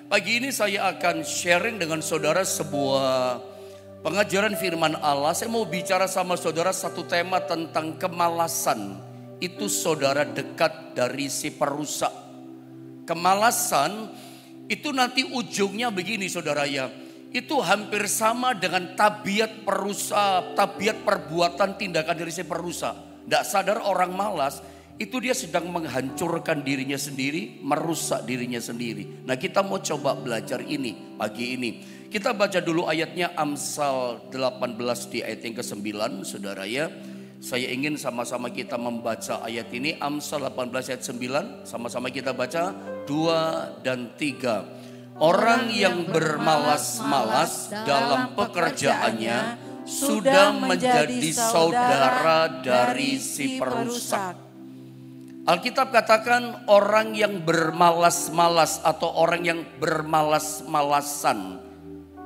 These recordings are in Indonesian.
Pagi ini saya akan sharing dengan saudara sebuah pengajaran firman Allah. Saya mau bicara sama saudara satu tema tentang kemalasan. Itu saudara dekat dari si perusak. Kemalasan itu nanti ujungnya begini saudara ya. Itu hampir sama dengan tabiat perusak, tabiat perbuatan tindakan dari si perusak. Tidak sadar orang malas. Itu dia sedang menghancurkan dirinya sendiri, merusak dirinya sendiri. Nah kita mau coba belajar ini pagi ini. Kita baca dulu ayatnya Amsal 18 di ayat yang ke-9 saudara ya. Saya ingin sama-sama kita membaca ayat ini. Amsal 18 ayat 9 sama-sama kita baca 2 dan 3. Orang yang bermalas-malas dalam pekerjaannya sudah menjadi saudara dari si perusak. Alkitab katakan orang yang bermalas-malas atau orang yang bermalas-malasan.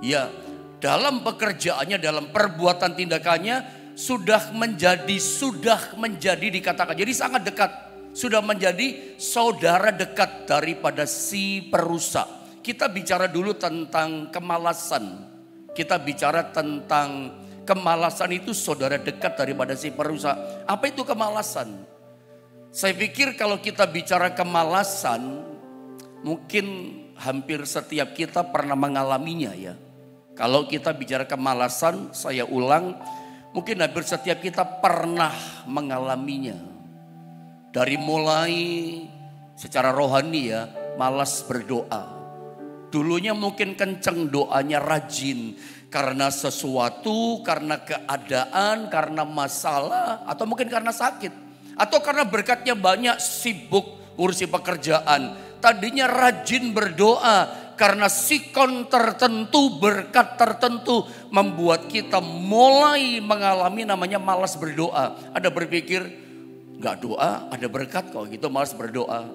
Ya, dalam pekerjaannya, dalam perbuatan tindakannya sudah menjadi dikatakan. Jadi sangat dekat. Sudah menjadi saudara dekat daripada si perusak. Kita bicara dulu tentang kemalasan. Kita bicara tentang kemalasan itu saudara dekat daripada si perusak. Apa itu kemalasan? Saya pikir kalau kita bicara kemalasan, mungkin hampir setiap kita pernah mengalaminya ya. Kalau kita bicara kemalasan, saya ulang, mungkin hampir setiap kita pernah mengalaminya. Dari mulai secara rohani ya, malas berdoa. Dulunya mungkin kenceng doanya, rajin. Karena sesuatu, karena keadaan, karena masalah, atau mungkin karena sakit. Atau karena berkatnya banyak, sibuk ngurusi pekerjaan. Tadinya rajin berdoa karena sikon tertentu, berkat tertentu membuat kita mulai mengalami namanya malas berdoa. Ada berpikir gak doa ada berkat kok gitu, malas berdoa.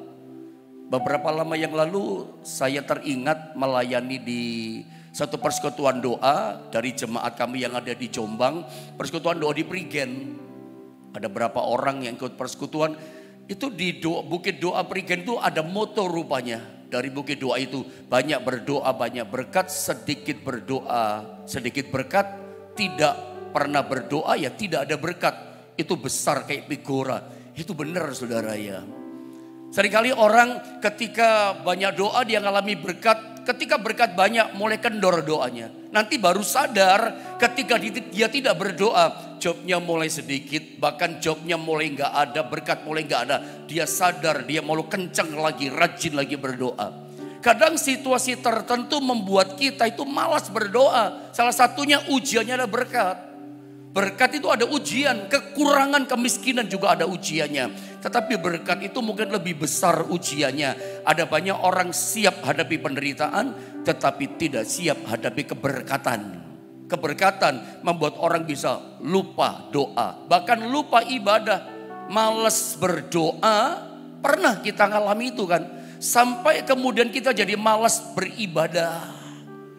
Beberapa lama yang lalu saya teringat melayani di satu persekutuan doa dari jemaat kami yang ada di Jombang. Persekutuan doa di Prigen. Ada berapa orang yang ikut persekutuan. Itu di Bukit Doa Prigen itu ada moto rupanya. Dari Bukit Doa itu banyak berdoa, banyak berkat, sedikit berdoa, sedikit berkat. Tidak pernah berdoa ya tidak ada berkat. Itu besar kayak figura. Itu benar saudara ya. Seringkali orang ketika banyak doa dia ngalami berkat. Ketika berkat banyak mulai kendor doanya. Nanti baru sadar ketika dia tidak berdoa. Jobnya mulai sedikit, bahkan jobnya mulai gak ada, berkat mulai gak ada. Dia sadar dia mau kencang lagi, rajin lagi berdoa. Kadang situasi tertentu membuat kita itu malas berdoa. Salah satunya ujiannya adalah berkat. Berkat itu ada ujian, kekurangan kemiskinan juga ada ujiannya. Tetapi berkat itu mungkin lebih besar ujiannya. Ada banyak orang siap hadapi penderitaan, tetapi tidak siap hadapi keberkatan. Keberkatan membuat orang bisa lupa doa, bahkan lupa ibadah. Malas berdoa, pernah kita ngalami itu kan. Sampai kemudian kita jadi malas beribadah.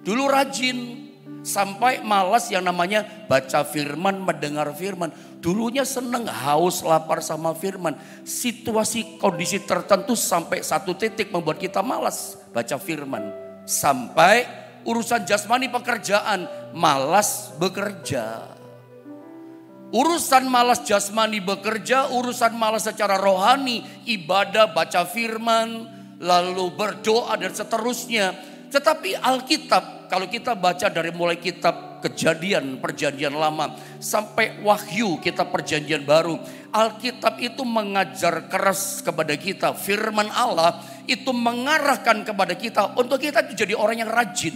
Dulu rajin. Sampai malas yang namanya baca firman, mendengar firman. Dulunya seneng, haus, lapar sama firman. Situasi kondisi tertentu sampai satu titik membuat kita malas baca firman. Sampai urusan jasmani pekerjaan, malas bekerja. Urusan malas jasmani bekerja, urusan malas secara rohani, ibadah, baca firman, lalu berdoa dan seterusnya. Tetapi Alkitab, kalau kita baca dari mulai kitab Kejadian, Perjanjian Lama, sampai Wahyu, kitab Perjanjian Baru, Alkitab itu mengajar keras kepada kita. Firman Allah itu mengarahkan kepada kita untuk kita jadi orang yang rajin,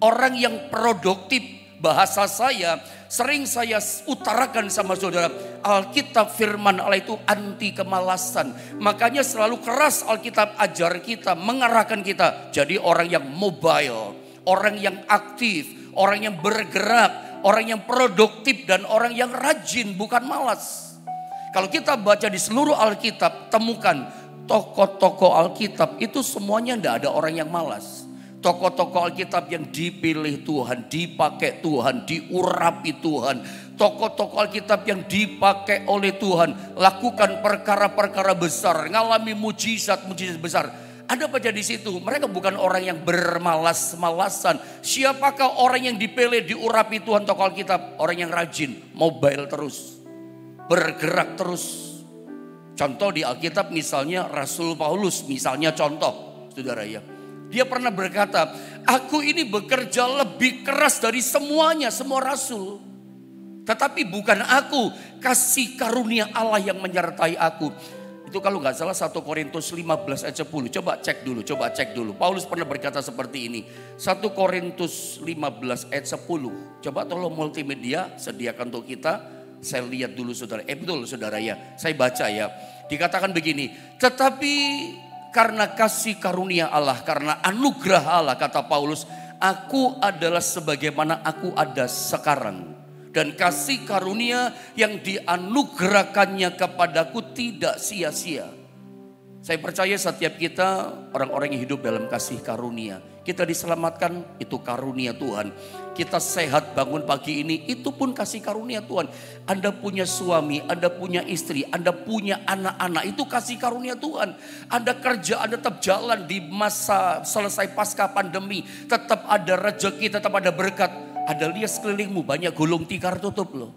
orang yang produktif. Bahasa saya sering saya utarakan sama saudara, Alkitab firman Allah itu anti kemalasan. Makanya selalu keras Alkitab ajar kita, mengarahkan kita jadi orang yang mobile, orang yang aktif, orang yang bergerak, orang yang produktif dan orang yang rajin, bukan malas. Kalau kita baca di seluruh Alkitab, temukan tokoh-tokoh Alkitab itu semuanya tidak ada orang yang malas. Tokoh-tokoh Alkitab yang dipilih Tuhan, dipakai Tuhan, diurapi Tuhan. Tokoh-tokoh Alkitab yang dipakai oleh Tuhan, lakukan perkara-perkara besar, ngalami mujizat-mujizat besar. Ada baca di situ, mereka bukan orang yang bermalas-malasan. Siapakah orang yang dipilih, diurapi Tuhan tokoh Alkitab? Orang yang rajin, mobile terus, bergerak terus. Contoh di Alkitab misalnya Rasul Paulus, misalnya contoh saudara ya. Dia pernah berkata, aku ini bekerja lebih keras dari semuanya, semua rasul. Tetapi bukan aku, kasih karunia Allah yang menyertai aku. Itu kalau nggak salah 1 Korintus 15 ayat 10. Coba cek dulu. Paulus pernah berkata seperti ini. 1 Korintus 15 ayat 10. Coba tolong multimedia sediakan untuk kita. Saya lihat dulu saudara. Betul saudara ya. Saya baca ya. Dikatakan begini. Tetapi karena kasih karunia Allah, karena anugerah Allah, kata Paulus, aku adalah sebagaimana aku ada sekarang. Dan kasih karunia yang dianugerahkannya kepadaku tidak sia-sia. Saya percaya setiap kita orang-orang yang hidup dalam kasih karunia. Kita diselamatkan, itu karunia Tuhan. Kita sehat bangun pagi ini, itu pun kasih karunia Tuhan. Anda punya suami, Anda punya istri, Anda punya anak-anak, itu kasih karunia Tuhan. Anda kerja, Anda tetap jalan di masa selesai pasca pandemi. Tetap ada rezeki, tetap ada berkat. Ada lihat sekelilingmu banyak gulung tikar tutup loh.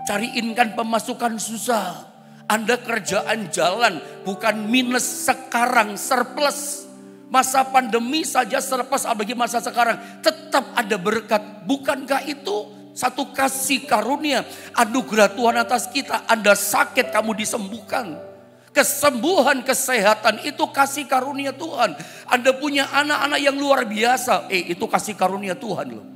Cariin kan pemasukan susah. Anda kerjaan jalan bukan minus sekarang, surplus. Masa pandemi saja surplus, apalagi masa sekarang. Tetap ada berkat. Bukankah itu satu kasih karunia, anugerah Tuhan atas kita? Anda sakit, kamu disembuhkan. Kesembuhan, kesehatan itu kasih karunia Tuhan. Anda punya anak-anak yang luar biasa. Itu kasih karunia Tuhan loh.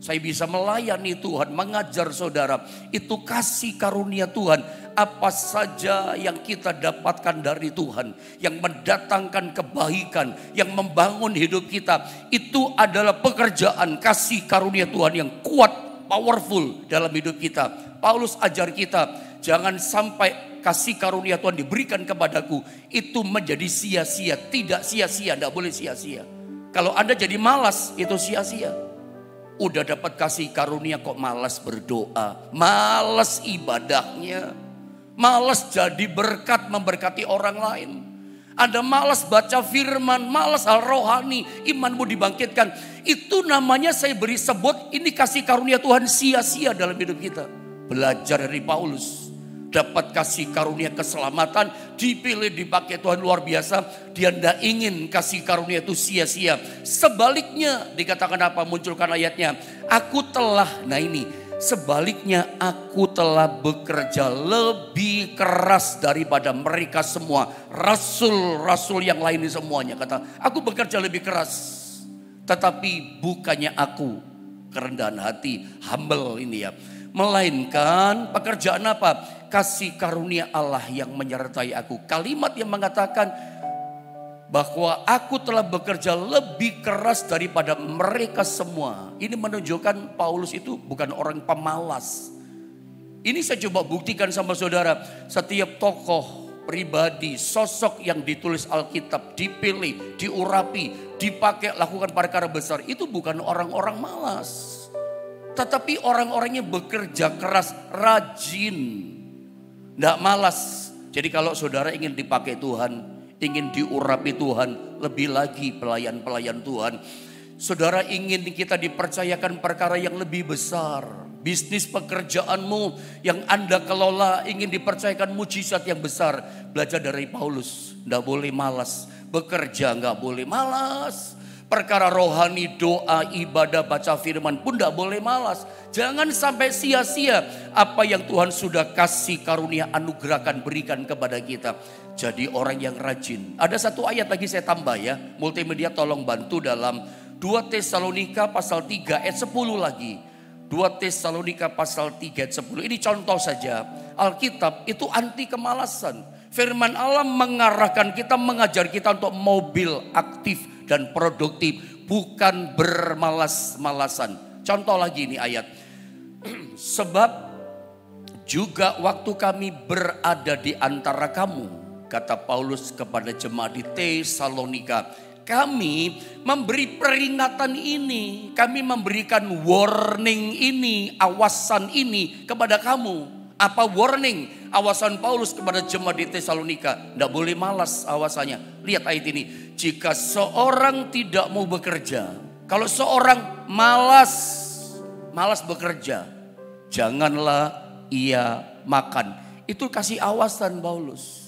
Saya bisa melayani Tuhan, mengajar saudara. Itu kasih karunia Tuhan. Apa saja yang kita dapatkan dari Tuhan, yang mendatangkan kebaikan, yang membangun hidup kita, itu adalah pekerjaan kasih karunia Tuhan yang kuat, powerful dalam hidup kita. Paulus ajar kita, jangan sampai kasih karunia Tuhan diberikan kepadaku itu menjadi sia-sia. Tidak sia-sia, tidak boleh sia-sia. Kalau Anda jadi malas, itu sia-sia. Udah dapat kasih karunia kok malas berdoa, malas ibadahnya, malas jadi berkat memberkati orang lain. Anda malas baca firman, malas hal rohani, imanmu dibangkitkan. Itu namanya saya beri sebut, ini kasih karunia Tuhan sia-sia dalam hidup kita. Belajar dari Paulus. Dapat kasih karunia keselamatan, dipilih dipakai Tuhan luar biasa. Dia tidak ingin kasih karunia itu sia-sia. Sebaliknya dikatakan apa? Munculkan ayatnya. Aku telah, sebaliknya aku telah bekerja lebih keras daripada mereka semua. Rasul-rasul yang lain semuanya. Kata, aku bekerja lebih keras. Tetapi bukannya aku kerendahan hati, humble ini ya. Melainkan pekerjaan apa? Kasih karunia Allah yang menyertai aku. Kalimat yang mengatakan bahwa aku telah bekerja lebih keras daripada mereka semua. Ini menunjukkan Paulus itu bukan orang pemalas. Ini saya coba buktikan sama saudara. Setiap tokoh, pribadi, sosok yang ditulis Alkitab, dipilih, diurapi, dipakai, lakukan perkara besar. Itu bukan orang-orang malas. Tetapi orang-orangnya bekerja keras, rajin. Tidak malas. Jadi kalau saudara ingin dipakai Tuhan, ingin diurapi Tuhan, lebih lagi pelayan-pelayan Tuhan. Saudara ingin kita dipercayakan perkara yang lebih besar. Bisnis pekerjaanmu yang Anda kelola ingin dipercayakan mujizat yang besar. Belajar dari Paulus, tidak boleh malas. Bekerja nggak boleh malas. Perkara rohani, doa, ibadah, baca firman pun tidak boleh malas. Jangan sampai sia-sia apa yang Tuhan sudah kasih karunia anugerahkan, berikan kepada kita. Jadi orang yang rajin. Ada satu ayat lagi saya tambah ya. Multimedia tolong bantu dalam 2 Tesalonika pasal 3 ayat 10 lagi. 2 Tesalonika pasal 3 ayat 10. Ini contoh saja. Alkitab itu anti kemalasan. Firman Allah mengarahkan kita, mengajar kita untuk mobil aktif dan produktif, bukan bermalas-malasan. Contoh lagi ini ayat. Sebab juga waktu kami berada di antara kamu, kata Paulus kepada jemaat di Tesalonika, kami memberi peringatan ini, kami memberikan warning ini, awasan ini kepada kamu. Apa warning? awasan Paulus kepada jemaat di Tesalonika. Tidak boleh malas awasannya. Lihat ayat ini. Jika seorang tidak mau bekerja. Kalau seorang malas bekerja. Janganlah ia makan. Itu kasih awasan Paulus.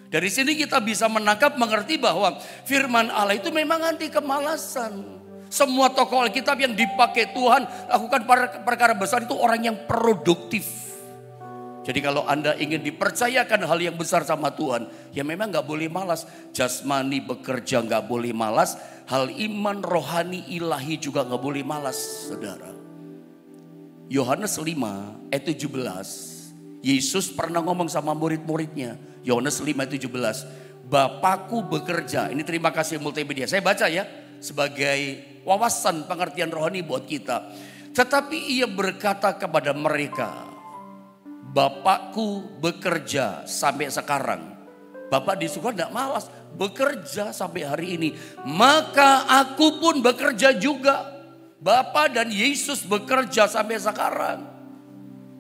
Dari sini kita bisa menangkap, mengerti bahwa firman Allah itu memang anti kemalasan. Semua tokoh Alkitab yang dipakai Tuhan lakukan perkara besar itu orang yang produktif. Jadi kalau Anda ingin dipercayakan hal yang besar sama Tuhan, ya memang gak boleh malas. Jasmani bekerja gak boleh malas. Hal iman rohani ilahi juga gak boleh malas, saudara. Yohanes 5 ayat 17. Yesus pernah ngomong sama murid-muridnya. Yohanes 5:17, Bapakku bekerja. Ini terima kasih multimedia. Saya baca ya sebagai wawasan pengertian rohani buat kita. Tetapi ia berkata kepada mereka, Bapakku bekerja sampai sekarang. Bapak di surga tidak malas, bekerja sampai hari ini. Maka aku pun bekerja juga. Bapak dan Yesus bekerja sampai sekarang.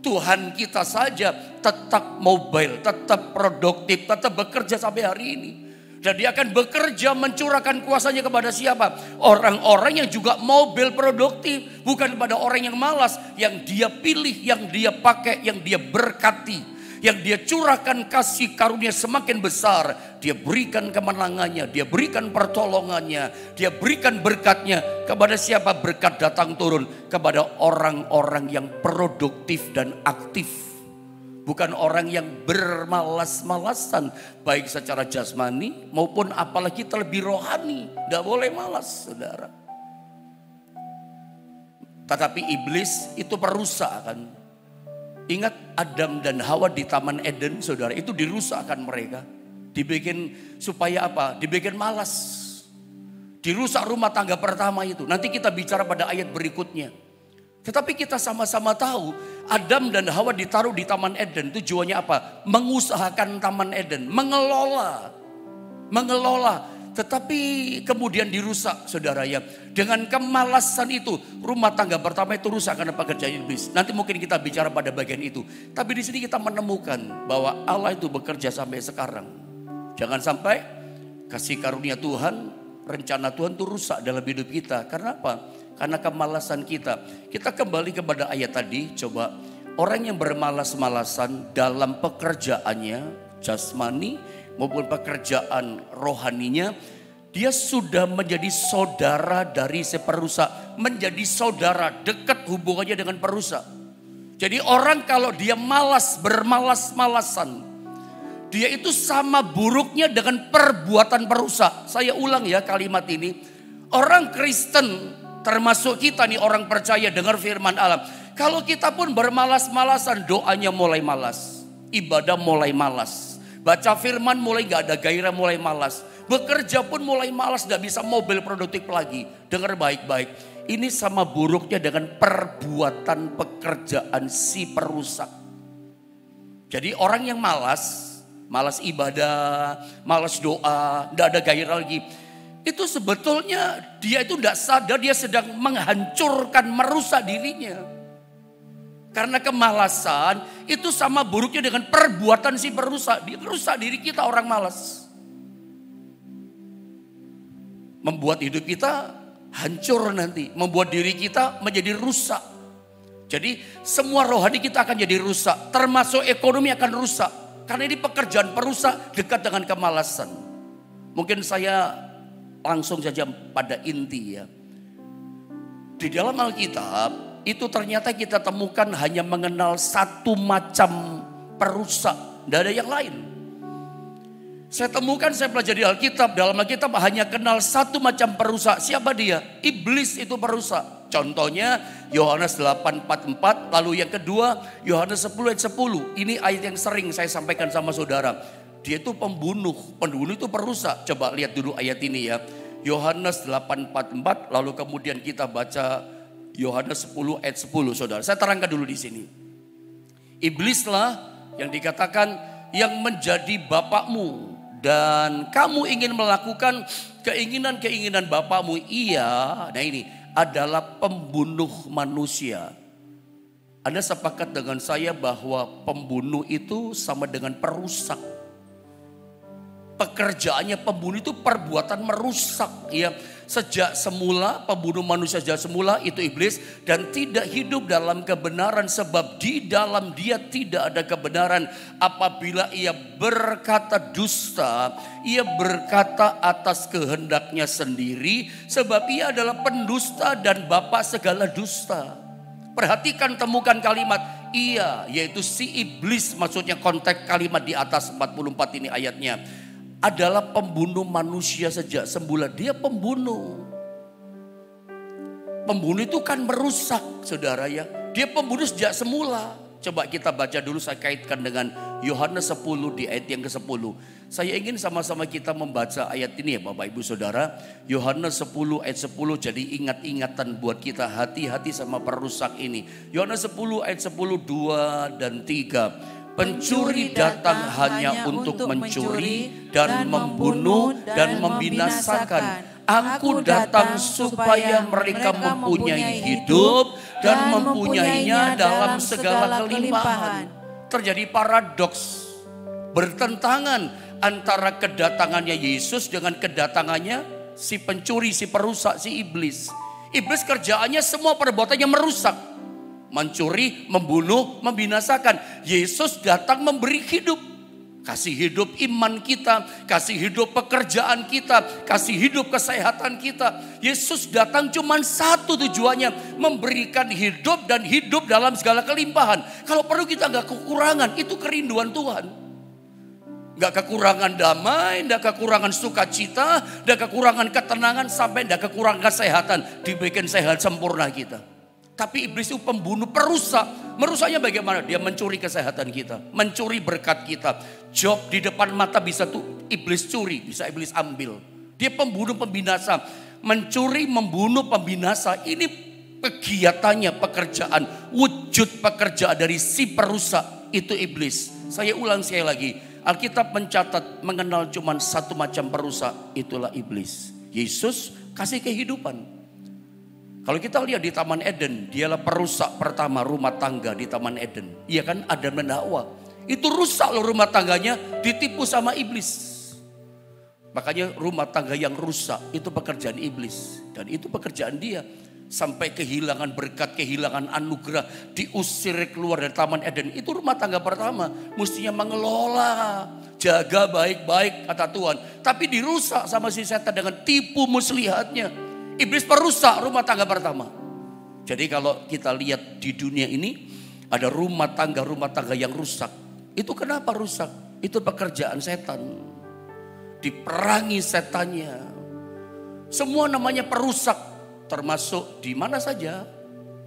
Tuhan kita saja tetap mobile, tetap produktif, tetap bekerja sampai hari ini. Dan dia akan bekerja mencurahkan kuasanya kepada siapa? Orang-orang yang juga mobile produktif. Bukan kepada orang yang malas. Yang dia pilih, yang dia pakai, yang dia berkati. Yang dia curahkan kasih karunia semakin besar. Dia berikan kemenangannya, dia berikan pertolongannya, dia berikan berkatnya. Kepada siapa berkat datang turun? Kepada orang-orang yang produktif dan aktif. Bukan orang yang bermalas-malasan. Baik secara jasmani maupun apalagi terlebih rohani. Tidak boleh malas, saudara. Tetapi iblis itu perusak kan. Ingat Adam dan Hawa di Taman Eden, saudara, itu dirusakkan mereka. Dibikin supaya apa? Dibikin malas. Dirusak rumah tangga pertama itu. Nanti kita bicara pada ayat berikutnya. Tetapi kita sama-sama tahu Adam dan Hawa ditaruh di Taman Eden. Tujuannya apa? Mengusahakan Taman Eden. Mengelola. Tetapi kemudian dirusak, saudara ya. Dengan kemalasan itu, rumah tangga pertama itu rusak karena pekerjaan iblis. Nanti mungkin kita bicara pada bagian itu. Tapi di sini kita menemukan bahwa Allah itu bekerja sampai sekarang. Jangan sampai kasih karunia Tuhan, rencana Tuhan itu rusak dalam hidup kita. Karena apa? Karena kemalasan kita. Kita kembali kepada ayat tadi, coba. Orang yang bermalas-malasan dalam pekerjaannya, jasmani maupun pekerjaan rohaninya, dia sudah menjadi saudara dari si perusak. Menjadi saudara, dekat hubungannya dengan perusak. Jadi orang kalau dia malas, bermalas-malasan, dia itu sama buruknya dengan perbuatan perusak. Saya ulang ya kalimat ini. Orang Kristen, termasuk kita nih orang percaya dengar firman Allah. Kalau kita pun bermalas-malasan, doanya mulai malas. Ibadah mulai malas. Baca firman mulai gak ada gairah, mulai malas. Bekerja pun mulai malas, gak bisa mobil produktif lagi. Dengar baik-baik. Ini sama buruknya dengan perbuatan pekerjaan si perusak. Jadi orang yang malas ibadah, malas doa, gak ada gairah lagi. Itu sebetulnya dia itu gak sadar dia sedang menghancurkan, merusak dirinya. Karena kemalasan itu sama buruknya dengan perbuatan si perusak. Dia merusak diri kita orang malas. Membuat hidup kita hancur nanti. Membuat diri kita menjadi rusak. Jadi semua rohani kita akan jadi rusak. Termasuk ekonomi akan rusak. Karena ini pekerjaan perusak dekat dengan kemalasan. Mungkin saya langsung saja pada inti ya. Di dalam Alkitab itu ternyata kita temukan hanya mengenal satu macam perusak. Tidak ada yang lain. Saya temukan, saya pelajari Alkitab. Dalam Alkitab hanya kenal satu macam perusak. Siapa dia? Iblis itu perusak. Contohnya Yohanes 8:44. Lalu yang kedua Yohanes 10:10. Ini ayat yang sering saya sampaikan sama saudara. Dia itu pembunuh. Pembunuh itu perusak. Coba lihat dulu ayat ini ya. Yohanes 8:44. Lalu kemudian kita baca Yohanes 10 ayat 10, saudara. Saya terangkan dulu di sini. Iblislah yang dikatakan yang menjadi bapakmu dan kamu ingin melakukan keinginan-keinginan bapakmu. Ia, nah ini adalah pembunuh manusia. Anda sepakat dengan saya bahwa pembunuh itu sama dengan perusak. Pekerjaannya pembunuh itu perbuatan merusak. Ya, sejak semula pembunuh manusia sejak semula itu iblis dan tidak hidup dalam kebenaran sebab di dalam dia tidak ada kebenaran. Apabila ia berkata dusta, ia berkata atas kehendaknya sendiri sebab ia adalah pendusta dan bapa segala dusta. Perhatikan, temukan kalimat ia, yaitu si iblis, maksudnya konteks kalimat di atas 44 ini ayatnya. Adalah pembunuh manusia sejak semula. Dia pembunuh. Pembunuh itu kan merusak, saudara ya. Dia pembunuh sejak semula. Coba kita baca dulu, saya kaitkan dengan Yohanes 10 di ayat yang ke-10. Saya ingin sama-sama kita membaca ayat ini ya Bapak Ibu Saudara. Yohanes 10 ayat 10 jadi ingat-ingatan buat kita, hati-hati sama perusak ini. Yohanes 10 ayat 10, 2 dan 3. Pencuri datang hanya untuk mencuri dan membunuh dan membinasakan. Aku datang supaya mereka mempunyai hidup dan mempunyainya dalam segala kelimpahan. Terjadi paradoks, bertentangan antara kedatangannya Yesus dengan kedatangannya si pencuri, si perusak, si iblis. Iblis kerjaannya semua perbuatannya merusak. Mencuri, membunuh, membinasakan. Yesus datang memberi hidup. Kasih hidup iman kita, kasih hidup pekerjaan kita, kasih hidup kesehatan kita. Yesus datang cuma satu tujuannya, memberikan hidup dan hidup dalam segala kelimpahan. Kalau perlu kita gak kekurangan, itu kerinduan Tuhan. Gak kekurangan damai, gak kekurangan sukacita, gak kekurangan ketenangan, sampai gak kekurangan kesehatan. Dibikin sehat sempurna kita. Tapi iblis itu pembunuh, perusak. Merusaknya bagaimana? Dia mencuri kesehatan kita, mencuri berkat kita. Job di depan mata bisa tuh iblis curi, bisa iblis ambil. Dia pembunuh, pembinasa. Mencuri, membunuh, pembinasa. Ini kegiatannya, pekerjaan, wujud pekerjaan dari si perusak itu iblis. Saya ulang sekali lagi. Alkitab mencatat mengenal cuma satu macam perusak, itulah iblis. Yesus kasih kehidupan. Kalau kita lihat di Taman Eden, dialah perusak pertama rumah tangga di Taman Eden. Iya kan, Adam dan Hawa. Itu rusak loh rumah tangganya, ditipu sama iblis. Makanya rumah tangga yang rusak itu pekerjaan iblis. Dan itu pekerjaan dia. Sampai kehilangan berkat, kehilangan anugerah, diusir keluar dari Taman Eden. Itu rumah tangga pertama. Mestinya mengelola, jaga baik-baik kata Tuhan. Tapi dirusak sama si setan dengan tipu muslihatnya. Iblis perusak rumah tangga pertama. Jadi kalau kita lihat di dunia ini ada rumah tangga yang rusak. Itu kenapa rusak? Itu pekerjaan setan. Diperangi setannya. Semua namanya perusak. Termasuk di mana saja.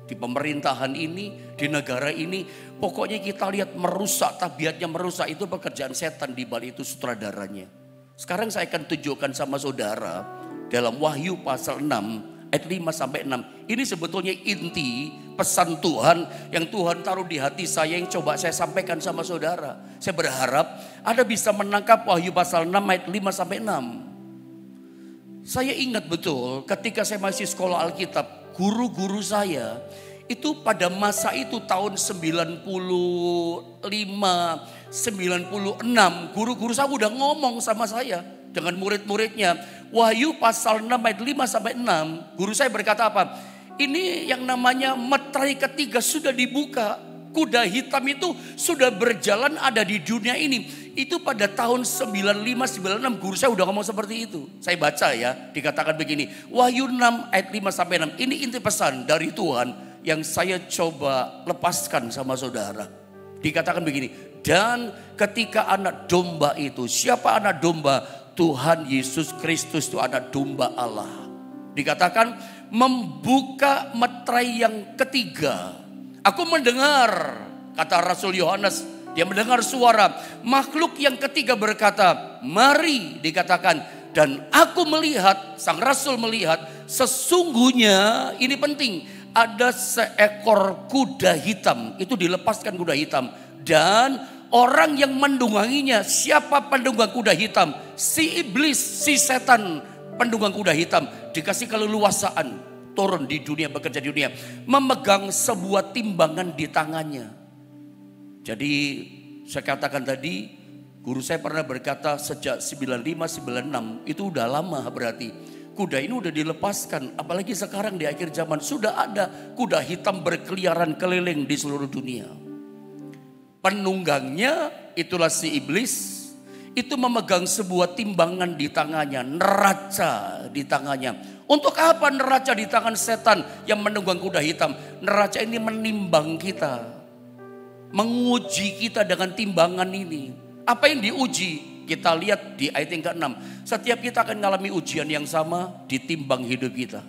Di pemerintahan ini, di negara ini. Pokoknya kita lihat merusak, tabiatnya merusak. Itu pekerjaan setan, di balik itu sutradaranya. Sekarang saya akan tunjukkan sama saudara. Dalam Wahyu pasal 6 ayat 5 sampai 6. Ini sebetulnya inti pesan Tuhan yang Tuhan taruh di hati saya yang coba saya sampaikan sama saudara. Saya berharap Anda bisa menangkap Wahyu pasal 6 ayat 5 sampai 6. Saya ingat betul ketika saya masih sekolah Alkitab, guru-guru saya itu pada masa itu tahun 95, 96, guru-guru saya udah ngomong sama saya dengan murid-muridnya. Wahyu pasal 6 ayat 5 sampai 6. Guru saya berkata apa? Ini yang namanya meterai ketiga sudah dibuka. Kuda hitam itu sudah berjalan ada di dunia ini. Itu pada tahun 95-96 guru saya udah ngomong seperti itu. Saya baca ya, dikatakan begini. Wahyu 6 ayat 5 sampai 6. Ini inti pesan dari Tuhan yang saya coba lepaskan sama saudara. Dikatakan begini. Dan ketika anak domba itu, siapa anak domba? Tuhan Yesus Kristus itu anak domba Allah. Dikatakan membuka meterai yang ketiga. Aku mendengar, kata Rasul Yohanes, dia mendengar suara makhluk yang ketiga berkata, mari, dikatakan. Dan aku melihat, sang Rasul melihat, sesungguhnya ini penting, ada seekor kuda hitam. Itu dilepaskan kuda hitam. Dan orang yang mendungganginya, siapa pendunggang kuda hitam? Si iblis, si setan pendunggang kuda hitam. Dikasih keleluasaan. turun di dunia, bekerja di dunia, memegang sebuah timbangan di tangannya. Jadi saya katakan tadi, guru saya pernah berkata sejak 95-96 itu udah lama berarti. Kuda ini udah dilepaskan, apalagi sekarang di akhir zaman sudah ada kuda hitam berkeliaran keliling di seluruh dunia. Penunggangnya itulah si iblis. Itu memegang sebuah timbangan di tangannya, neraca di tangannya. Untuk apa neraca di tangan setan yang menunggang kuda hitam? Neraca ini menimbang kita, menguji kita dengan timbangan ini. Apa yang diuji? Kita lihat di ayat yang ke-6. Setiap kita akan mengalami ujian yang sama, ditimbang hidup kita.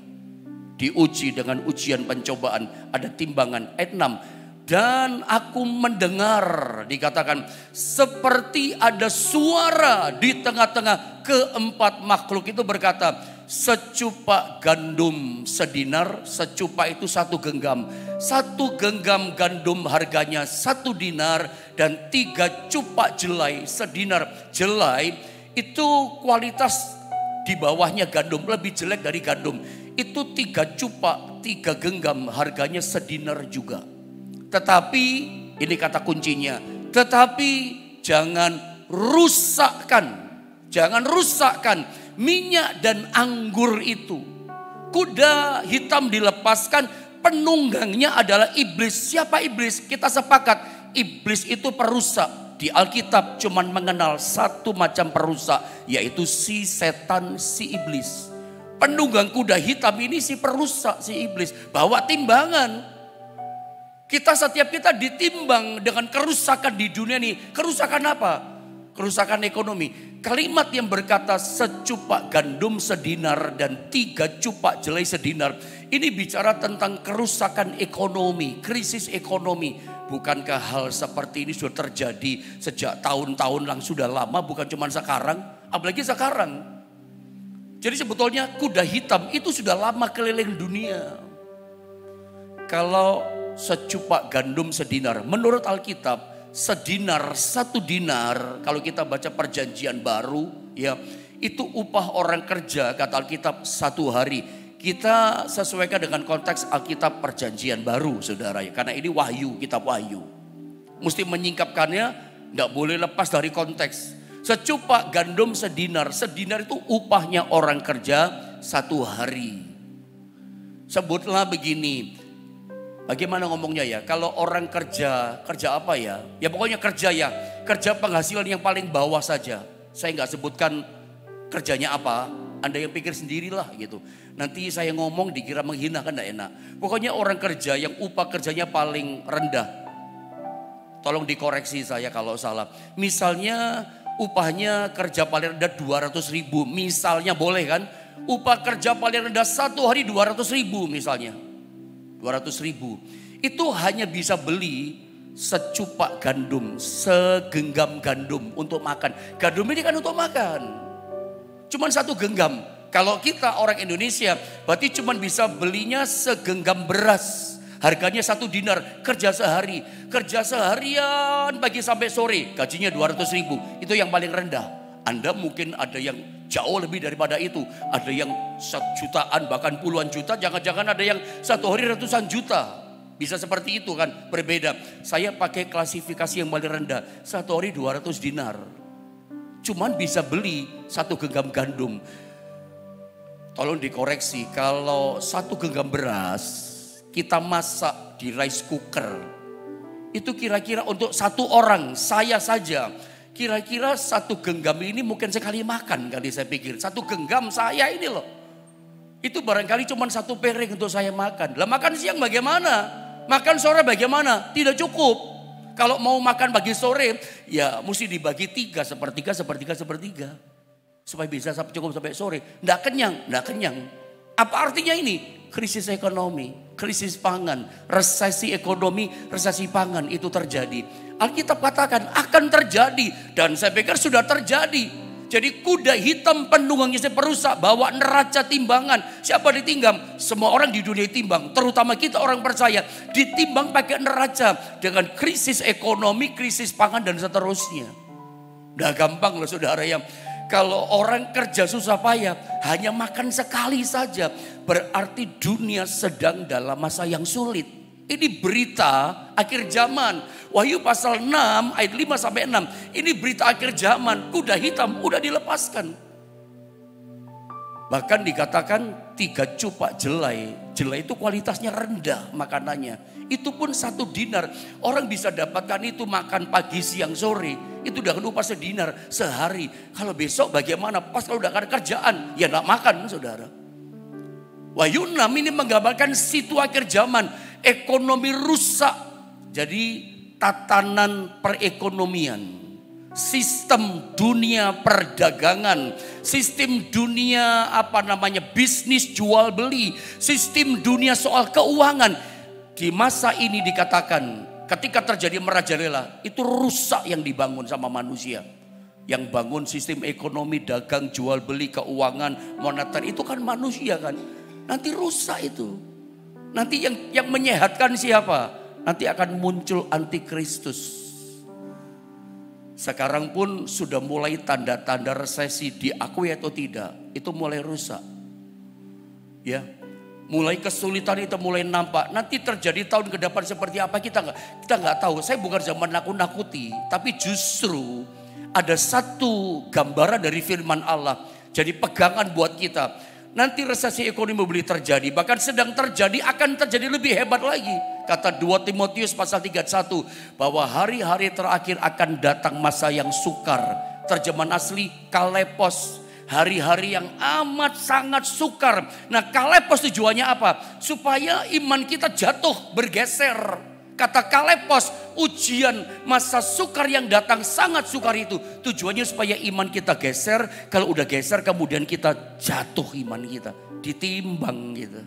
Diuji dengan ujian pencobaan, ada timbangan. Ayat 6. Dan aku mendengar, dikatakan seperti ada suara di tengah-tengah keempat makhluk itu berkata, secupak gandum sedinar, secupak itu 1 genggam. 1 genggam gandum harganya 1 dinar dan 3 cupak jelai sedinar. Jelai itu kualitas di bawahnya gandum, lebih jelek dari gandum. Itu 3 cupak, 3 genggam harganya sedinar juga. Tetapi, ini kata kuncinya, tetapi jangan rusakkan minyak dan anggur itu. Kuda hitam dilepaskan, penunggangnya adalah iblis. Siapa iblis? Kita sepakat, iblis itu perusak. Di Alkitab cuman mengenal satu macam perusak, yaitu si setan, si iblis. Penunggang kuda hitam ini si perusak, si iblis. Bawa timbangan. Setiap kita ditimbang dengan kerusakan di dunia ini. Kerusakan apa? Kerusakan ekonomi. Kalimat yang berkata secupak gandum sedinar dan 3 cupak jelai sedinar. Ini bicara tentang kerusakan ekonomi, krisis ekonomi. Bukankah hal seperti ini sudah terjadi sejak tahun-tahun yang sudah lama, bukan cuma sekarang, apalagi sekarang. Jadi sebetulnya kuda hitam itu sudah lama keliling dunia. Kalau secupak gandum sedinar, menurut Alkitab sedinar, 1 dinar, kalau kita baca perjanjian baru ya, itu upah orang kerja kata Alkitab 1 hari. Kita sesuaikan dengan konteks Alkitab perjanjian baru saudara ya, karena ini wahyu, kitab wahyu. Mesti menyingkapkannya, gak boleh lepas dari konteks. Secupak gandum sedinar, sedinar itu upahnya orang kerja 1 hari. Sebutlah begini, bagaimana ngomongnya ya? Kalau orang kerja apa ya? Ya pokoknya kerja penghasilan yang paling bawah saja. Saya nggak sebutkan kerjanya apa. Anda yang pikir sendirilah gitu. Nanti saya ngomong dikira menghina kan gak enak. Pokoknya orang kerja yang upah kerjanya paling rendah. Tolong dikoreksi saya kalau salah. Misalnya upahnya kerja paling rendah 200.000. Misalnya boleh kan? Upah kerja paling rendah 1 hari 200.000 misalnya. 200.000 itu hanya bisa beli secupak gandum, segenggam gandum untuk makan. Gandum ini kan untuk makan, cuman 1 genggam. Kalau kita orang Indonesia berarti cuman bisa belinya segenggam beras, harganya 1 dinar. Kerja seharian pagi sampai sore, gajinya 200.000. Itu yang paling rendah. Anda mungkin ada yang jauh lebih daripada itu. Ada yang 1 jutaan bahkan puluhan juta. Jangan-jangan ada yang 1 hari ratusan juta. Bisa seperti itu kan, berbeda. Saya pakai klasifikasi yang paling rendah. 1 hari 200 dinar. Cuman bisa beli 1 genggam gandum. Tolong dikoreksi, kalau 1 genggam beras kita masak di rice cooker. Itu kira-kira untuk 1 orang, saya saja. Kira-kira 1 genggam ini mungkin sekali makan kali saya pikir. 1 genggam saya ini loh. Itu barangkali cuma 1 piring untuk saya makan. Lah makan siang bagaimana? Makan sore bagaimana? Tidak cukup. Kalau mau makan pagi sore ya mesti dibagi 3, sepertiga. Supaya bisa cukup sampai sore. Nggak kenyang. Apa artinya ini? Krisis ekonomi, krisis pangan, resesi ekonomi, resesi pangan itu terjadi. Alkitab katakan akan terjadi dan saya pikir sudah terjadi. Jadi kuda hitam penunggangnya perusak, bawa neraca timbangan. Siapa ditimbang? Semua orang di dunia ditimbang, terutama kita orang percaya ditimbang pakai neraca dengan krisis ekonomi, krisis pangan dan seterusnya. Udah gampang loh saudara ya. Kalau orang kerja susah payah hanya makan sekali saja, berarti dunia sedang dalam masa yang sulit. Ini berita akhir zaman. Wahyu pasal 6 ayat 5 sampai 6. Ini berita akhir zaman. Kuda hitam udah dilepaskan. Bahkan dikatakan 3 cupak jelai. Jelai itu kualitasnya rendah makanannya. Itu pun 1 dinar. Orang bisa dapatkan itu makan pagi, siang, sore. Itu dengan upah sedinar sehari. Kalau besok bagaimana? Pas kalau udah ada kerjaan, ya gak makan saudara. Wahyu 6 ini menggambarkan situ akhir zaman. Ekonomi rusak. Jadi tatanan perekonomian. Sistem dunia perdagangan, sistem dunia bisnis jual beli, sistem dunia soal keuangan. Di masa ini dikatakan ketika terjadi merajalela itu rusak yang dibangun sama manusia. Yang bangun sistem ekonomi, dagang, jual beli, keuangan, moneter itu kan manusia kan. Nanti rusak itu. Nanti yang menyehatkan siapa? Nanti akan muncul antikristus. Sekarang pun sudah mulai tanda-tanda resesi, diakui atau tidak, itu mulai rusak. Ya, mulai kesulitan itu mulai nampak. Nanti terjadi tahun ke depan seperti apa kita nggak tahu. Saya bukan zaman nakut-nakuti, tapi justru ada satu gambaran dari firman Allah. Jadi pegangan buat kita. Nanti resesi ekonomi boleh terjadi, bahkan sedang terjadi, akan terjadi lebih hebat lagi. Kata 2 Timotius pasal 3:1 bahwa hari-hari terakhir akan datang masa yang sukar. Terjemahan asli kalepos, hari-hari yang amat sangat sukar. Nah, kalepos tujuannya apa? Supaya iman kita jatuh, bergeser. Kata kalepos, ujian masa sukar yang datang sangat sukar itu. Tujuannya supaya iman kita geser. Kalau udah geser kemudian kita jatuh iman kita. Ditimbang gitu.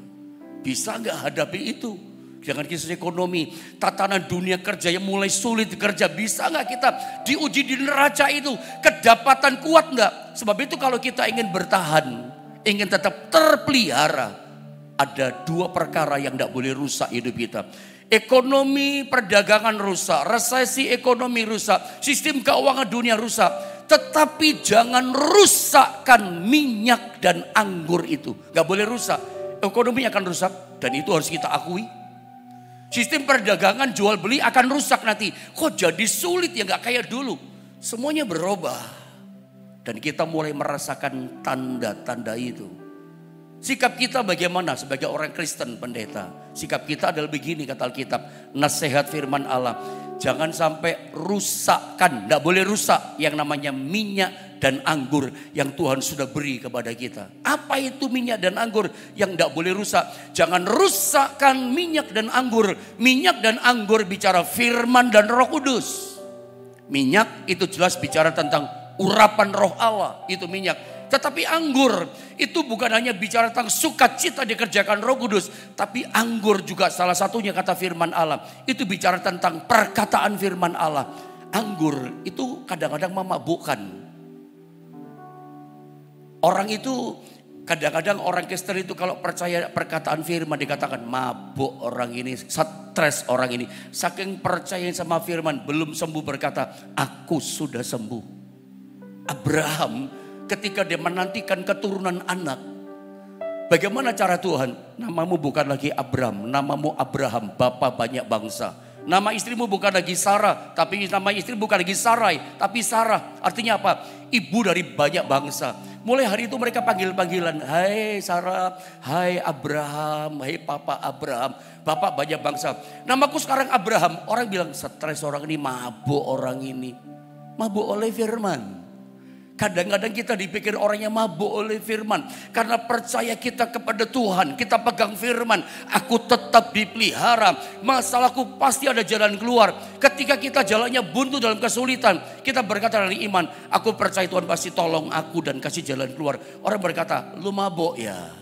Bisa gak hadapi itu? Jangan kisah ekonomi. Tatanan dunia kerja yang mulai sulit kerja. Bisa gak kita diuji di neraca itu? Kedapatan kuat gak? Sebab itu kalau kita ingin bertahan. Ingin tetap terpelihara. Ada 2 perkara yang gak boleh rusak hidup kita. Ekonomi perdagangan rusak, resesi ekonomi rusak, sistem keuangan dunia rusak. Tetapi jangan rusakkan minyak dan anggur itu. Gak boleh rusak. Ekonomi akan rusak dan itu harus kita akui. Sistem perdagangan jual beli akan rusak nanti. Kok jadi sulit ya, gak kayak dulu. Semuanya berubah. Dan kita mulai merasakan tanda-tanda itu. Sikap kita bagaimana sebagai orang Kristen pendeta? Sikap kita adalah begini kata Alkitab. Nasihat firman Allah. Jangan sampai rusakkan, tidak boleh rusak yang namanya minyak dan anggur yang Tuhan sudah beri kepada kita. Apa itu minyak dan anggur yang tidak boleh rusak? Jangan rusakkan minyak dan anggur. Minyak dan anggur bicara firman dan Roh Kudus. Minyak itu jelas bicara tentang urapan Roh Allah, itu minyak. Tetapi anggur itu bukan hanya bicara tentang sukacita dikerjakan Roh Kudus. Tapi anggur juga salah satunya kata firman Allah. Itu bicara tentang perkataan firman Allah. Anggur itu kadang-kadang memabukkan. Orang itu kadang-kadang orang Kristen itu kalau percaya perkataan firman dikatakan mabuk orang ini, stres orang ini. Saking percaya sama firman belum sembuh berkata aku sudah sembuh. Abraham ketika dia menantikan keturunan anak. Bagaimana cara Tuhan? Namamu bukan lagi Abram, namamu Abraham, bapa banyak bangsa. Nama istrimu bukan lagi Sarah, tapi nama istri bukan lagi Sarai, tapi Sarah. Artinya apa? Ibu dari banyak bangsa. Mulai hari itu mereka panggil-panggilan. Hai Sarah, hai Abraham, hai Papa Abraham, Bapak banyak bangsa. Namaku sekarang Abraham. Orang bilang stres orang ini, mabuk orang ini. Mabuk oleh firman. Kadang-kadang kita dipikir orangnya mabuk oleh firman. Karena percaya kita kepada Tuhan. Kita pegang firman. Aku tetap dipelihara. Masalahku pasti ada jalan keluar. Ketika kita jalannya buntu dalam kesulitan. Kita berkata dari iman. Aku percaya Tuhan pasti tolong aku dan kasih jalan keluar. Orang berkata, lu mabuk ya.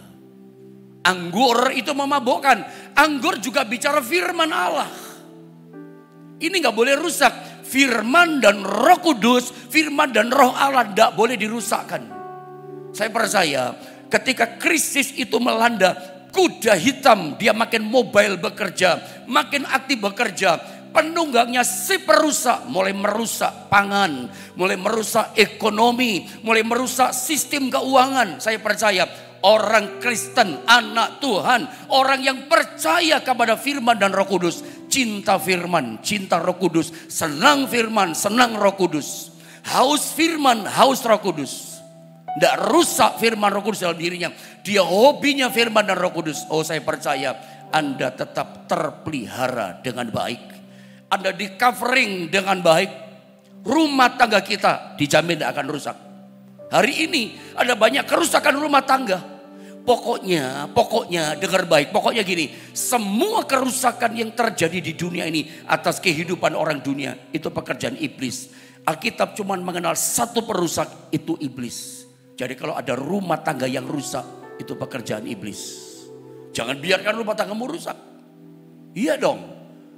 Anggur itu memabukkan. Anggur juga bicara firman Allah. Ini gak boleh rusak. Firman dan Roh Kudus, firman dan Roh Allah tidak boleh dirusakkan. Saya percaya ketika krisis itu melanda, kuda hitam dia makin mobile bekerja, makin aktif bekerja. penunggangnya si perusak, mulai merusak pangan, mulai merusak ekonomi, mulai merusak sistem keuangan. Saya percaya orang Kristen, anak Tuhan, orang yang percaya kepada firman dan Roh Kudus, cinta firman, cinta Roh Kudus, senang firman, senang Roh Kudus, haus firman, haus Roh Kudus. Tidak rusak firman Roh Kudus dalam dirinya. Dia hobinya firman dan Roh Kudus. Oh, saya percaya Anda tetap terpelihara dengan baik. Anda di covering dengan baik. Rumah tangga kita dijamin tidak akan rusak. Hari ini ada banyak kerusakan rumah tangga. Pokoknya dengar baik. Pokoknya gini, semua kerusakan yang terjadi di dunia ini atas kehidupan orang dunia itu pekerjaan iblis. Alkitab cuma mengenal satu perusak, itu iblis. Jadi kalau ada rumah tangga yang rusak, itu pekerjaan iblis. Jangan biarkan rumah tanggamu rusak. Iya dong.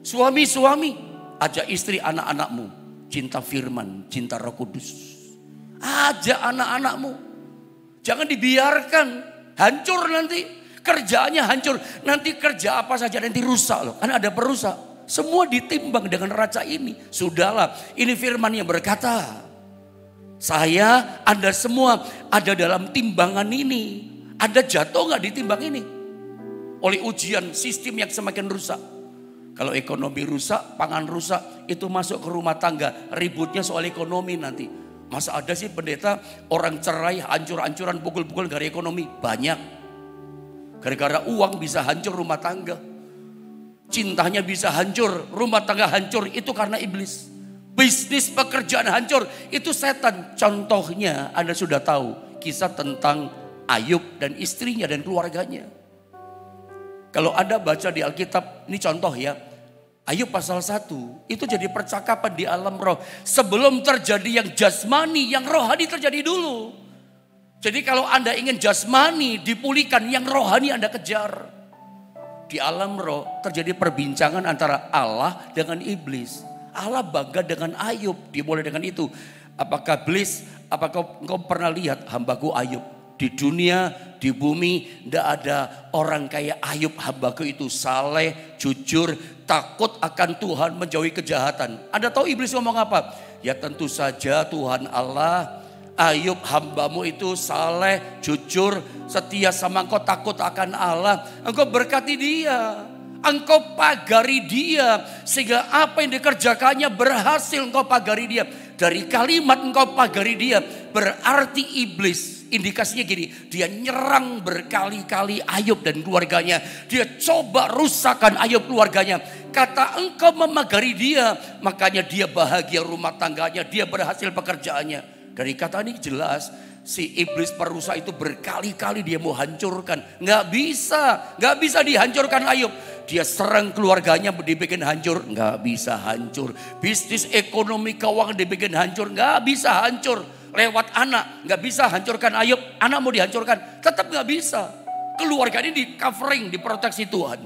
Suami-suami, ajak istri anak-anakmu cinta firman, cinta Roh Kudus. Ajak anak-anakmu. Jangan dibiarkan hancur nanti. Kerjaannya hancur. Nanti kerja apa saja nanti rusak loh. Karena ada perusak. Semua ditimbang dengan raca ini. Sudahlah, ini firman yang berkata, saya, Anda semua ada dalam timbangan ini. Anda jatuh gak di timbang ini? Oleh ujian sistem yang semakin rusak. Kalau ekonomi rusak, pangan rusak, itu masuk ke rumah tangga. Ributnya soal ekonomi nanti. Masa ada sih pendeta orang cerai, hancur-hancuran, pukul-pukul gara ekonomi? Banyak. Gara-gara uang bisa hancur rumah tangga. Cintanya bisa hancur, rumah tangga hancur. Itu karena iblis. Bisnis pekerjaan hancur, itu setan. Contohnya Anda sudah tahu kisah tentang Ayub dan istrinya dan keluarganya. Kalau Anda baca di Alkitab, ini contoh ya. Ayub pasal 1, itu jadi percakapan di alam roh. Sebelum terjadi yang jasmani, yang rohani terjadi dulu. Jadi kalau Anda ingin jasmani dipulihkan, yang rohani Anda kejar. Di alam roh terjadi perbincangan antara Allah dengan iblis. Allah bangga dengan Ayub, dia boleh dengan itu. Apakah engkau pernah lihat hambaku Ayub? Di dunia, di bumi, tidak ada orang kayak Ayub hambaku itu. Saleh, jujur, takut akan Tuhan, menjauhi kejahatan. Anda tahu iblis ngomong apa? Ya tentu saja Tuhan Allah, Ayub hambamu itu saleh, jujur, setia sama engkau, takut akan Allah. Engkau berkati dia. Engkau pagari dia sehingga apa yang dikerjakannya berhasil, engkau pagari dia. Dari kalimat engkau pagari dia berarti iblis, indikasinya gini, dia nyerang berkali-kali Ayub dan keluarganya. Dia coba rusakkan Ayub keluarganya. Kata engkau memagari dia, makanya dia bahagia rumah tangganya, dia berhasil pekerjaannya. Dari kata ini jelas si iblis perusak itu berkali-kali dia mau hancurkan. Nggak bisa dihancurkan Ayub. Dia serang keluarganya dibikin hancur, nggak bisa hancur. Bisnis ekonomi keuangan dibikin hancur, nggak bisa hancur. Lewat anak, nggak bisa hancurkan Ayub. Anak mau dihancurkan, tetap nggak bisa. Keluarga ini di covering, diproteksi Tuhan.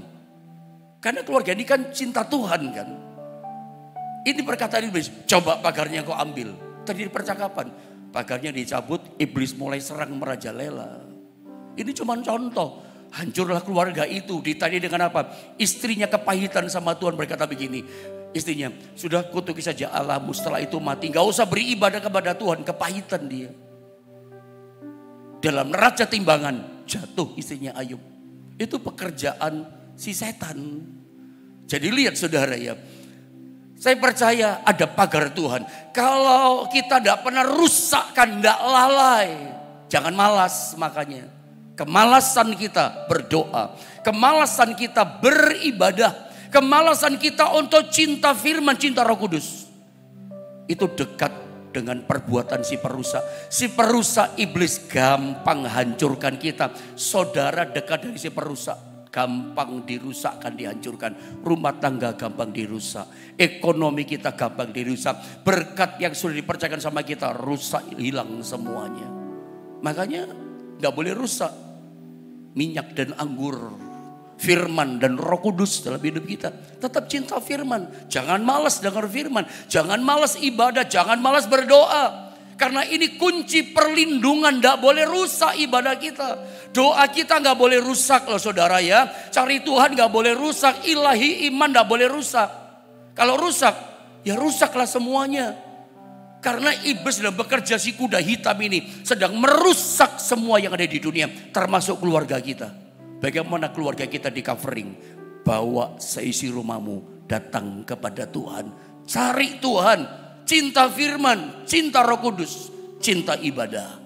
Karena keluarga ini kan cinta Tuhan kan. Ini perkataan iblis, coba pagarnya kau ambil. Tadi percakapan, pagarnya dicabut, iblis mulai serang merajalela. Ini cuma contoh. Hancurlah keluarga itu. Ditanya dengan apa? Istrinya kepahitan sama Tuhan, berkata begini. Istrinya, sudah kutuki saja Allahmu, setelah itu mati. Gak usah beribadah kepada Tuhan. Kepahitan dia. Dalam neraca timbangan jatuh istrinya Ayub. Itu pekerjaan si setan. Jadi lihat saudara ya. Saya percaya ada pagar Tuhan. Kalau kita tidak pernah rusakkan, tidak lalai. Jangan malas makanya. Kemalasan kita berdoa, kemalasan kita beribadah, kemalasan kita untuk cinta firman, cinta Roh Kudus. Itu dekat dengan perbuatan si perusak. Si perusak iblis gampang hancurkan kita. Saudara dekat dari si perusak, gampang dirusakkan, dihancurkan. Rumah tangga gampang dirusak. Ekonomi kita gampang dirusak. Berkat yang sudah dipercayakan sama kita rusak, hilang semuanya. Makanya gak boleh rusak minyak dan anggur, firman dan Roh Kudus dalam hidup kita. Tetap cinta firman. Jangan malas dengar firman. Jangan malas ibadah. Jangan malas berdoa. Karena ini kunci perlindungan. Tidak boleh rusak ibadah kita. Doa kita gak boleh rusak loh saudara ya. Cari Tuhan gak boleh rusak. Ilahi iman gak boleh rusak. Kalau rusak, ya rusaklah semuanya. Karena iblis sedang bekerja, si kuda hitam ini sedang merusak semua yang ada di dunia, termasuk keluarga kita. Bagaimana keluarga kita di covering? Bawa seisi rumahmu datang kepada Tuhan. Cari Tuhan, cinta firman, cinta Roh Kudus, cinta ibadah.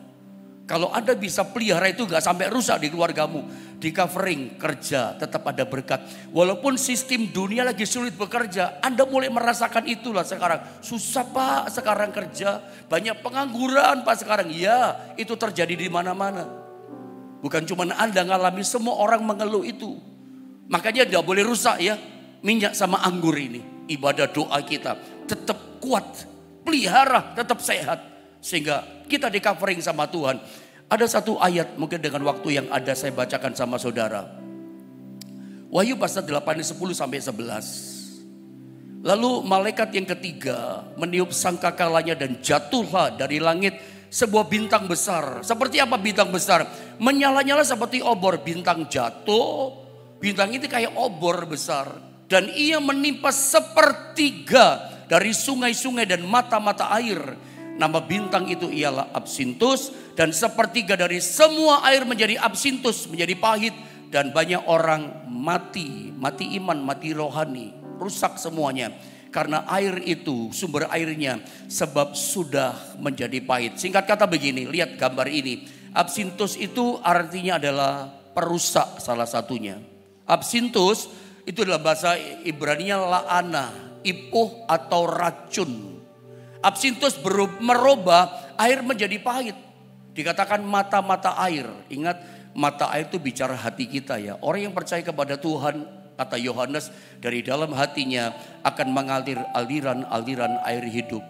Kalau Anda bisa pelihara itu gak sampai rusak di keluargamu. Di covering, kerja, tetap ada berkat. Walaupun sistem dunia lagi sulit bekerja, Anda mulai merasakan itulah sekarang. Susah Pak sekarang kerja, banyak pengangguran Pak sekarang. Ya, itu terjadi di mana-mana. Bukan cuma Anda ngalami, semua orang mengeluh itu. Makanya tidak boleh rusak ya. Minyak sama anggur ini, ibadah doa kita tetap kuat, pelihara, tetap sehat. Sehingga kita di covering sama Tuhan. Ada satu ayat mungkin dengan waktu yang ada saya bacakan sama saudara. Wahyu pasal 8 10 sampai 11. Lalu malaikat yang ketiga meniup sangkakalanya dan jatuhlah dari langit sebuah bintang besar. Seperti apa bintang besar? Menyala-nyala seperti obor. Bintang jatuh, bintang itu kayak obor besar. Dan ia menimpa sepertiga dari sungai-sungai dan mata-mata air. Nama bintang itu ialah Absintus, dan sepertiga dari semua air menjadi absintus, menjadi pahit, dan banyak orang mati iman, mati rohani, rusak semuanya. Karena air itu, sumber airnya, sebab sudah menjadi pahit. Singkat kata begini, lihat gambar ini. Absintus itu artinya adalah perusak salah satunya. Absintus itu adalah bahasa Ibrani-nya la'ana, ipuh atau racun. Absintus merubah air menjadi pahit. Dikatakan mata-mata air. Ingat, mata air itu bicara hati kita ya. Orang yang percaya kepada Tuhan, kata Yohanes, dari dalam hatinya akan mengalir aliran-aliran air hidup.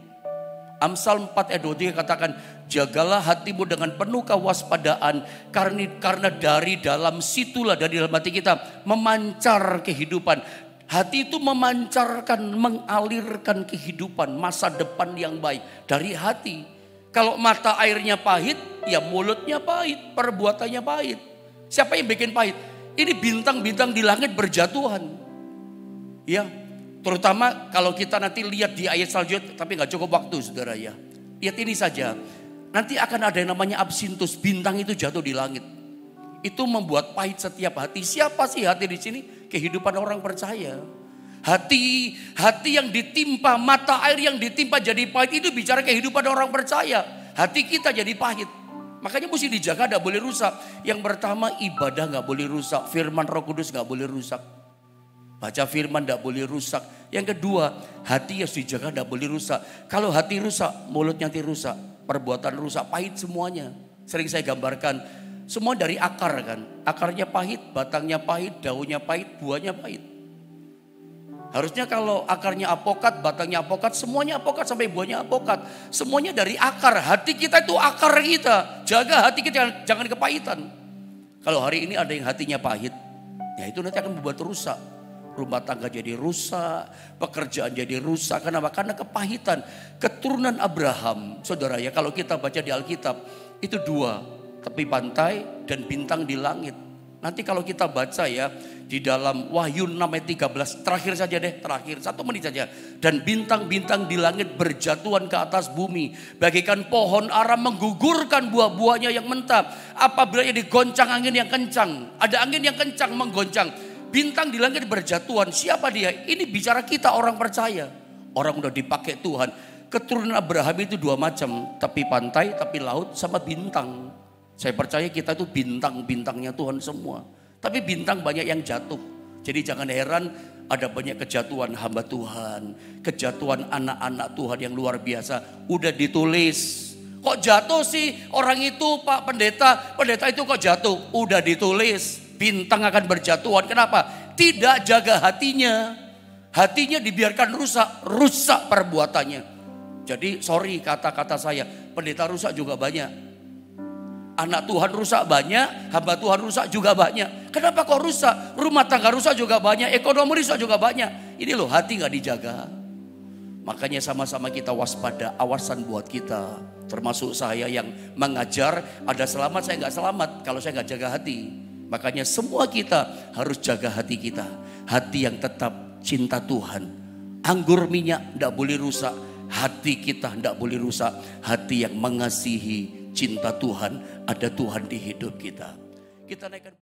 Amsal 4 ayat 23 katakan, jagalah hatimu dengan penuh kewaspadaan, karena dari dalam situlah, dari dalam hati kita memancar kehidupan. Hati itu memancarkan, mengalirkan kehidupan, masa depan yang baik dari hati. Kalau mata airnya pahit, ya mulutnya pahit, perbuatannya pahit. Siapa yang bikin pahit? Ini bintang-bintang di langit berjatuhan. Ya, terutama kalau kita nanti lihat di ayat selanjutnya, tapi gak cukup waktu saudara ya. Lihat ini saja, nanti akan ada yang namanya absintus, bintang itu jatuh di langit. Itu membuat pahit setiap hati. Siapa sih hati di sini? Kehidupan orang percaya. Hati yang ditimpa, mata air yang ditimpa jadi pahit itu bicara kehidupan orang percaya. Hati kita jadi pahit. Makanya mesti dijaga, gak boleh rusak. Yang pertama ibadah gak boleh rusak. Firman Roh Kudus gak boleh rusak. Baca firman gak boleh rusak. Yang kedua, hati harus dijaga gak boleh rusak. Kalau hati rusak, mulut nanti rusak. Perbuatan rusak, pahit semuanya. Sering saya gambarkan, semua dari akar kan. Akarnya pahit, batangnya pahit, daunnya pahit, buahnya pahit. Harusnya kalau akarnya apokat, batangnya apokat, semuanya apokat sampai buahnya apokat. Semuanya dari akar. Hati kita itu akar kita. Jaga hati kita, jangan kepahitan. Kalau hari ini ada yang hatinya pahit, ya itu nanti akan membuat rusak. Rumah tangga jadi rusak, pekerjaan jadi rusak. Kenapa? Karena kepahitan. Keturunan Abraham, saudara ya, kalau kita baca di Alkitab, itu dua. Tepi pantai dan bintang di langit. Nanti kalau kita baca ya di dalam Wahyu 6 ayat 13. Terakhir saja deh, terakhir 1 menit saja. Dan bintang-bintang di langit berjatuhan ke atas bumi. Bagaikan pohon ara menggugurkan buah-buahnya yang mentah. Apabila digoncang angin yang kencang. Ada angin yang kencang menggoncang. Bintang di langit berjatuhan. Siapa dia? Ini bicara kita orang percaya. Orang udah dipakai Tuhan. Keturunan Abraham itu dua macam. Tepi pantai, tepi laut sama bintang. Saya percaya kita itu bintang-bintangnya Tuhan semua. Tapi bintang banyak yang jatuh. Jadi jangan heran ada banyak kejatuhan hamba Tuhan. Kejatuhan anak-anak Tuhan yang luar biasa. Udah ditulis. Kok jatuh sih orang itu Pak Pendeta? Pendeta itu kok jatuh? Udah ditulis. Bintang akan berjatuhan. Kenapa? Tidak jaga hatinya. Hatinya dibiarkan rusak. Rusak perbuatannya. Jadi sorry kata-kata saya. Pendeta rusak juga banyak. Anak Tuhan rusak banyak, hamba Tuhan rusak juga banyak. Kenapa kok rusak? Rumah tangga rusak juga banyak, ekonomi rusak juga banyak. Ini loh hati gak dijaga. Makanya sama-sama kita waspada, awasan buat kita. Termasuk saya yang mengajar, ada selamat saya gak selamat kalau saya gak jaga hati. Makanya semua kita harus jaga hati kita. Hati yang tetap cinta Tuhan. Anggur minyak tidak boleh rusak. Hati kita tidak boleh rusak. Hati yang mengasihi, cinta Tuhan. Ada Tuhan di hidup kita. Kita naikkan